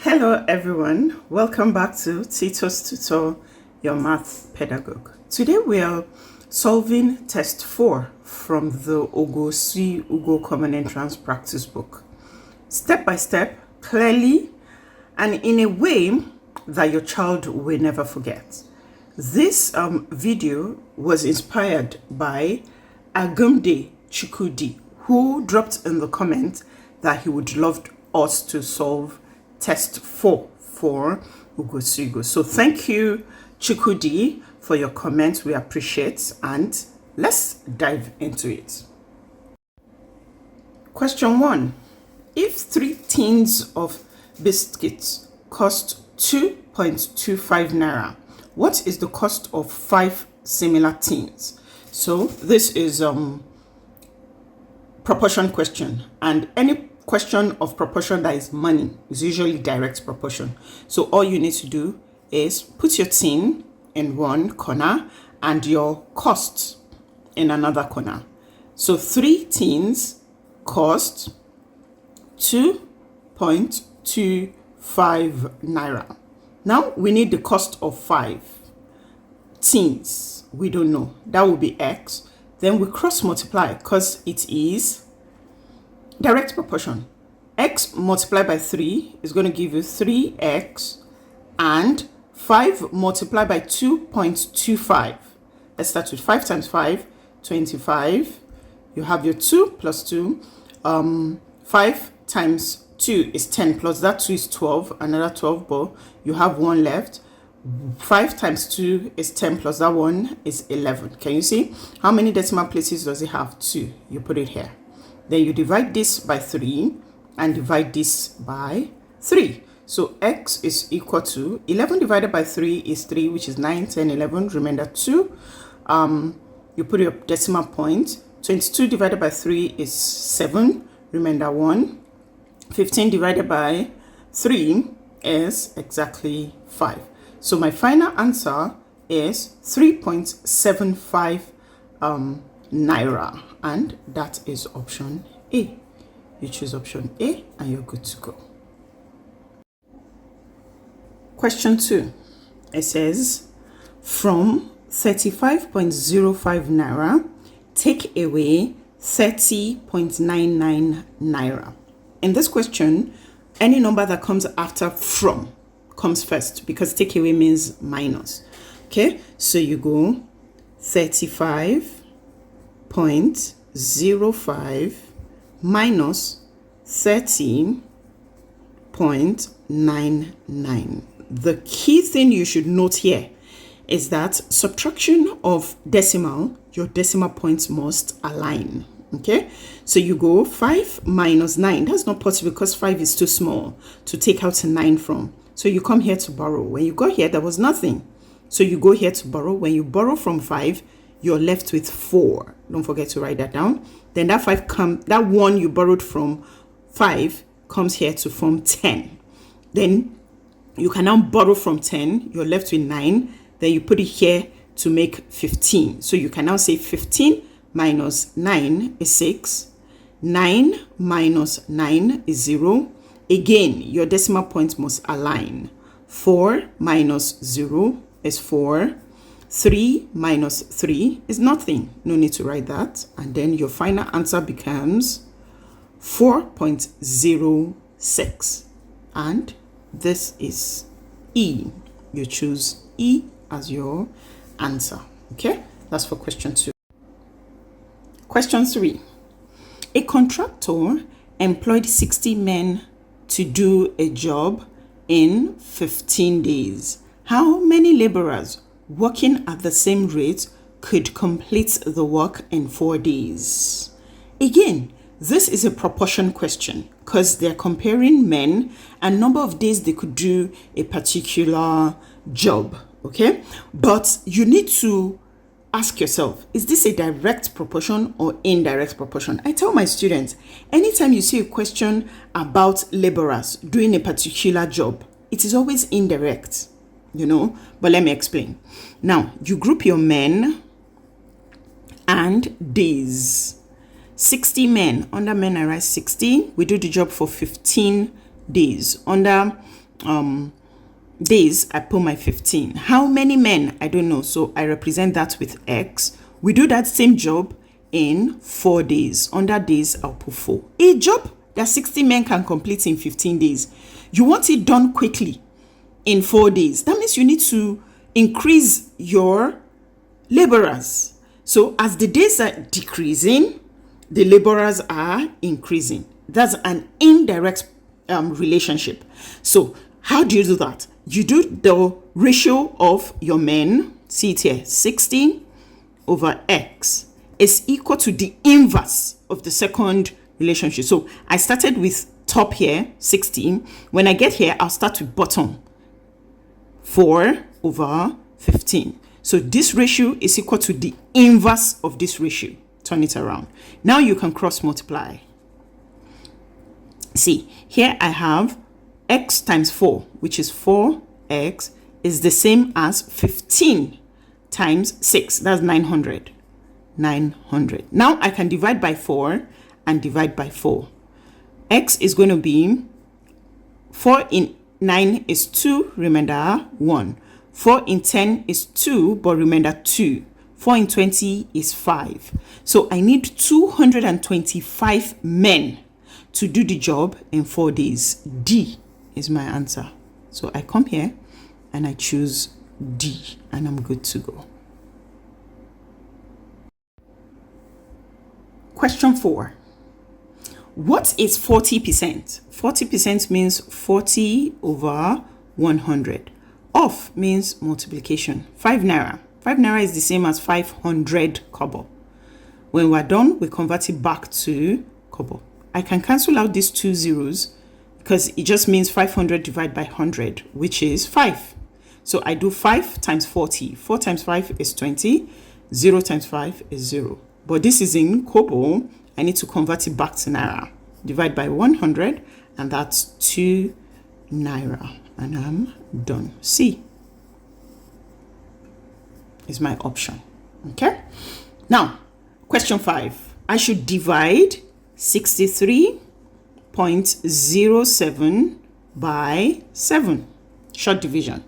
Hello everyone, welcome back to Titostutor Your Math Pedagogue. Today we are solving test 4 from the Ugo C Common Entrance Practice Book. Step by step, clearly, and in a way that your child will never forget. This video was inspired by Agumde Chukudi, who dropped in the comment that he would love us to solve test 4 for Ugo C. So thank you, Chukudi, for your comments. We appreciate, and let's dive into it. Question 1. If 3 tins of biscuits cost 2.25 naira, what is the cost of 5 similar tins? So this is proportion question, and any question of proportion that is money is usually direct proportion. So all you need to do is put your tin in one corner and your cost in another corner. So 3 tins cost 2.25 naira. Now we need the cost of 5 tins. We don't know. That will be x. Then we cross multiply because it is direct proportion. X multiplied by 3 is going to give you 3x, and 5 multiplied by 2.25. Let's start with 5 times 5, 25. You have your 2 plus 2. 5 times 2 is 10 plus that 2 is 12, another 12, but you have 1 left. 5 times 2 is 10 plus that 1 is 11. Can you see? How many decimal places does it have? 2. You put it here. Then you divide this by 3 and divide this by 3. So x is equal to 11 divided by 3 is 3, which is 9, 10, 11. Remember 2. You put your decimal point. 22 divided by 3 is 7. Remember 1. 15 divided by 3 is exactly 5. So my final answer is 3.75 naira, and that is option A. You choose option A and you're good to go. Question 2. It says, from 35.05 naira, take away 30.99 naira. In this question, any number that comes after from comes first, because take away means minus. Okay, so you go 35.05 minus 30.99. The key thing you should note here is that subtraction of decimal, your decimal points must align. Okay, so you go 5 minus 9. That's not possible because 5 is too small to take out a 9 from. So you come here to borrow. When you go here, there was nothing. So you go here to borrow. When you borrow from 5, you're left with 4. Don't forget to write that down. Then that 1 you borrowed from 5 comes here to form 10. Then you can now borrow from 10. You're left with 9. Then you put it here to make 15. So you can now say 15 minus 9 is 6. 9 minus 9 is 0. Again, your decimal point must align. 4 minus 0 is 4. 3 minus 3 is nothing. No need to write that. And then your final answer becomes 4.06. And this is E. You choose E as your answer. Okay, that's for question 2. Question 3. A contractor employed 60 men to do a job in 15 days. How many laborers working at the same rate could complete the work in 4 days? Again, this is a proportion question because they're comparing men and number of days they could do a particular job. Okay, but you need to ask yourself, is this a direct proportion or indirect proportion? I tell my students, anytime you see a question about laborers doing a particular job, it is always indirect, but let me explain. Now, you group your men and days. 60 men. Under men, I write 60. We do the job for 15 days. Under days, I put my 15. How many men? I don't know. So I represent that with X. We do that same job in 4 days. Under days, I'll put 4. A job that 60 men can complete in 15 days. You want it done quickly in 4 days. That means you need to increase your laborers. So as the days are decreasing, the laborers are increasing. That's an indirect relationship. So how do you do that? You do the ratio of your men. See it here. 60 over X is equal to the inverse of the second relationship. So I started with top here, 60. When I get here, I'll start with bottom, 4 over 15. So this ratio is equal to the inverse of this ratio. Turn it around. Now you can cross multiply. See, here I have X times 4, which is 4X, is the same as 15 times 6. That's 900. 900. Now I can divide by 4 and divide by 4. X is going to be 4 in 9 is 2, remainder 1. 4 in 10 is 2, but remainder 2. 4 in 20 is 5. So I need 225 men to do the job in 4 days. D is my answer. So I come here and I choose D and I'm good to go. Question 4. What is 40%? 40% means 40 over 100. Off means multiplication. 5 naira. 5 naira is the same as 500 kobo. When we're done, we convert it back to kobo. I can cancel out these 2 zeros because it just means 500 divided by 100, which is 5. So I do 5 times 40. 4 times 5 is 20. 0 times 5 is 0. But this is in kobo. I need to convert it back to naira. Divide by 100, and that's 2 naira. And I'm done. C is my option. Okay. Now, question 5. I should divide 63.07 by 7. Short division.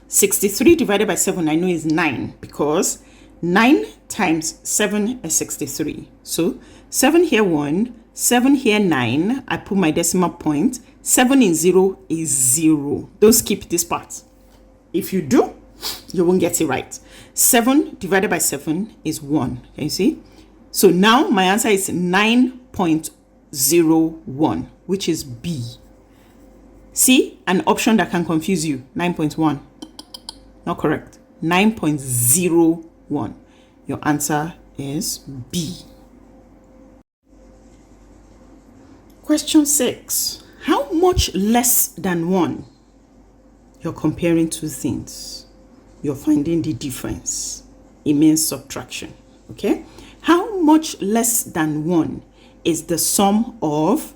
63 divided by 7, I know is 9 because 9 times 7 is 63. So 7 here 1, 7 here 9. I put my decimal point. 7 in 0 is 0. Don't skip this part. If you do, you won't get it right. 7 divided by 7 is 1. Can you see? So now my answer is 9.01, which is B. See, an option that can confuse you. 9.1. Not correct. 9.01. Your answer is B. Question 6. How much less than 1? You're comparing two things. You're finding the difference. It means subtraction. Okay? How much less than 1 is the sum of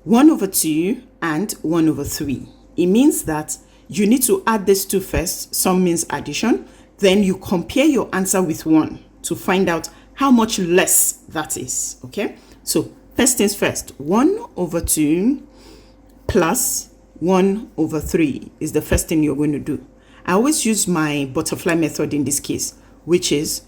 1 over 2 and 1 over 3? It means that you need to add these two first. Sum means addition. Then you compare your answer with 1 to find out how much less that is. Okay? So first things first. 1 over 2 plus 1 over 3 is the first thing you're going to do. I always use my butterfly method in this case, which is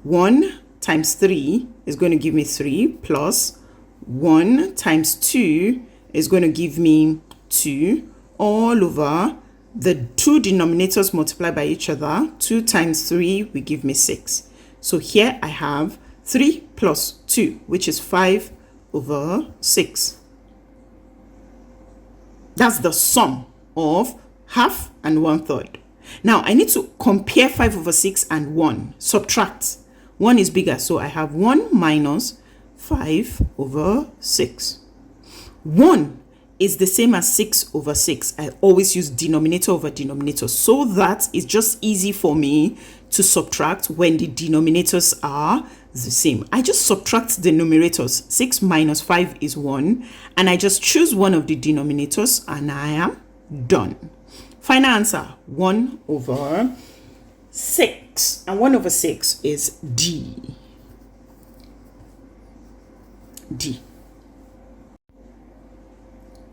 1 times 3 is going to give me 3 plus 1 times 2 is going to give me 2 all over the two denominators multiply by each other. 2 times 3 will give me 6. So here I have 3 plus 2, which is 5 over 6. That's the sum of half and 1/3. Now I need to compare 5 over 6 and 1. Subtract. 1 is bigger, so I have 1 minus 5 over 6. 1 is the same as 6 over 6. I always use denominator over denominator so that it's just easy for me to subtract when the denominators are the same. I just subtract the numerators. 6 minus 5 is 1, and I just choose one of the denominators and I am done. Final answer, 1 over 6. And 1 over 6 is D. D.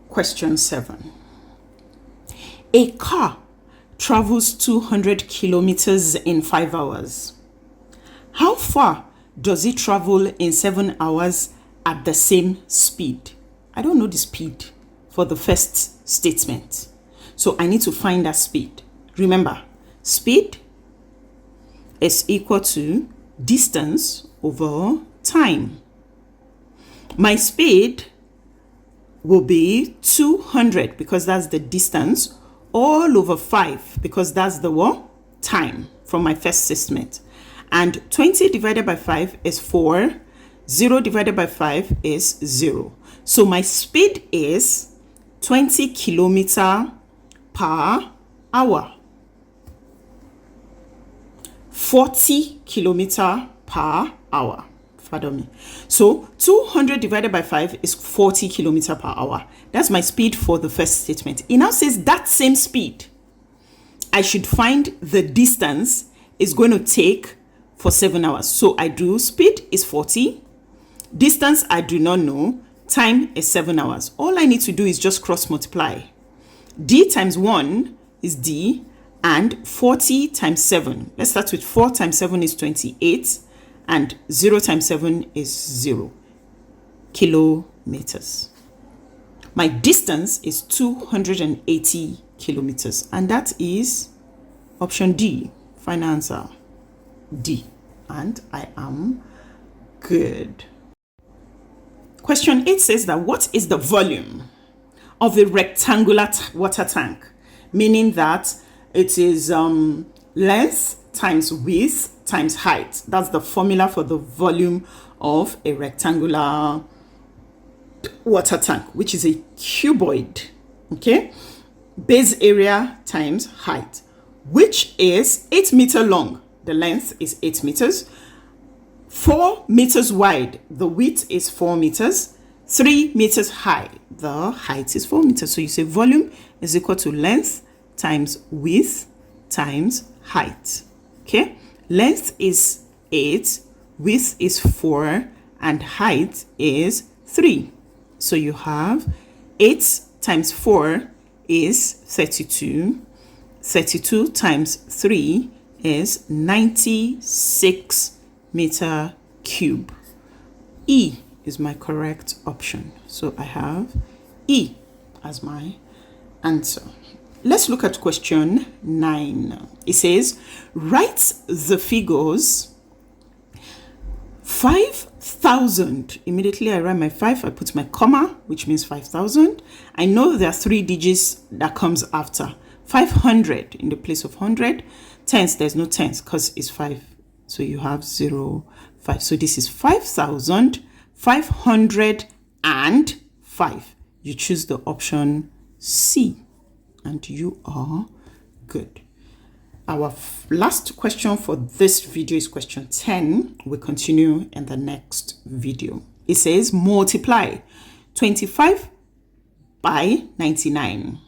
Question 7. A car travels 200 kilometers in 5 hours. How far does it travel in 7 hours at the same speed? I don't know the speed for the first statement, so I need to find that speed. Remember, speed is equal to distance over time. My speed will be 200 because that's the distance, all over 5 because that's the what? Time from my first statement. And 20 divided by 5 is 4. 0 divided by 5 is 0. So my speed is 20 kilometers per hour. 40 kilometers per hour. Pardon me. So 200 divided by 5 is 40 kilometers per hour. That's my speed for the first statement. It now says that same speed I should find the distance is going to take for 7 hours. So I do speed is 40. Distance I do not know. Time is 7 hours. All I need to do is just cross multiply. D times 1 is D and 40 times 7. Let's start with 4 times 7 is 28. And 0 times 7 is 0 kilometers. My distance is 280 kilometers. And that is option D. Final answer, D. And I am good. Question 8 says that what is the volume of a rectangular water tank? Meaning that it is length times width times height. That's the formula for the volume of a rectangular water tank, which is a cuboid. Okay, base area times height, which is 8 meters long. The length is 8 meters. 4 meters wide. The width is 4 meters. 3 meters high. The height is 4 meters. So you say volume is equal to length times width times height. Okay, length is 8, width is 4, and height is 3. So you have 8 times 4 is 32. 32 times 3 is 96 meter cube. E is my correct option. So I have E as my answer. Let's look at question 9. It says, write the figures 5,000. Immediately I write my 5, I put my comma, which means 5,000. I know there are 3 digits that comes after. 500 in the place of 100. Tens, there's no tens because it's 5. So you have 0, 5. So this is 5,505. You choose the option C. And you are good. Our last question for this video is question 10. We'll continue in the next video. It says multiply 25 by 99.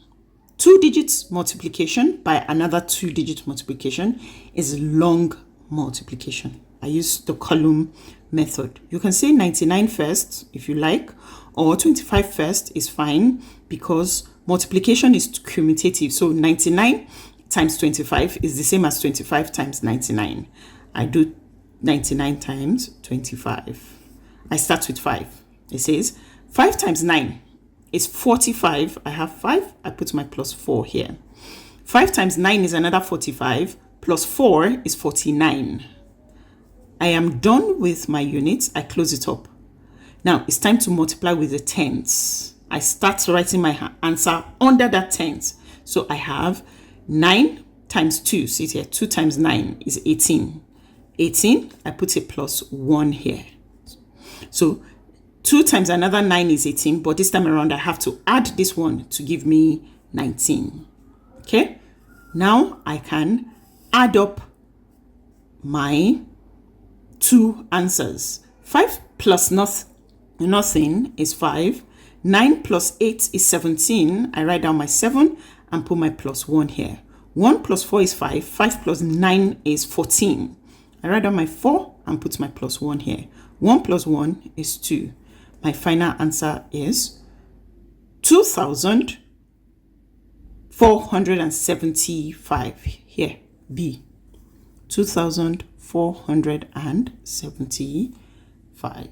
2 digits multiplication by another 2 digit multiplication is long multiplication. I use the column method. You can say 99 first if you like, or 25 first is fine because multiplication is commutative. So 99 times 25 is the same as 25 times 99. I do 99 times 25. I start with 5. It says 5 times 9 is 45. I have 5. I put my plus 4 here. 5 times 9 is another 45. Plus 4 is 49. I am done with my units. I close it up. Now it's time to multiply with the tens. I start writing my answer under that tens. So I have 9 times 2. See it here. 2 times 9 is 18. 18, I put a plus 1 here. So 2 times another 9 is 18. But this time around, I have to add this one to give me 19. Okay. Now I can add up my 2 answers. 5 plus nothing is 5. 9 plus 8 is 17. I write down my 7 and put my plus 1 here. 1 plus 4 is 5. 5 plus 9 is 14. I write down my 4 and put my plus 1 here. 1 plus 1 is 2. My final answer is 2,505. 475 here, B, 2,475.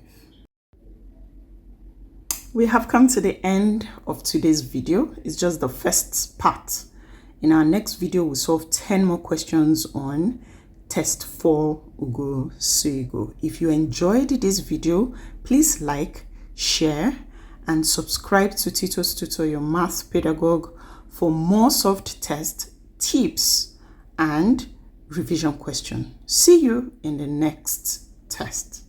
We have come to the end of today's video. It's just the first part. In our next video, we'll solve 10 more questions on test 4 Ugo C. If you enjoyed this video, please like, share, and subscribe to Titostutor Your Math Pedagogue for more solved test tips and revision question. See you in the next test.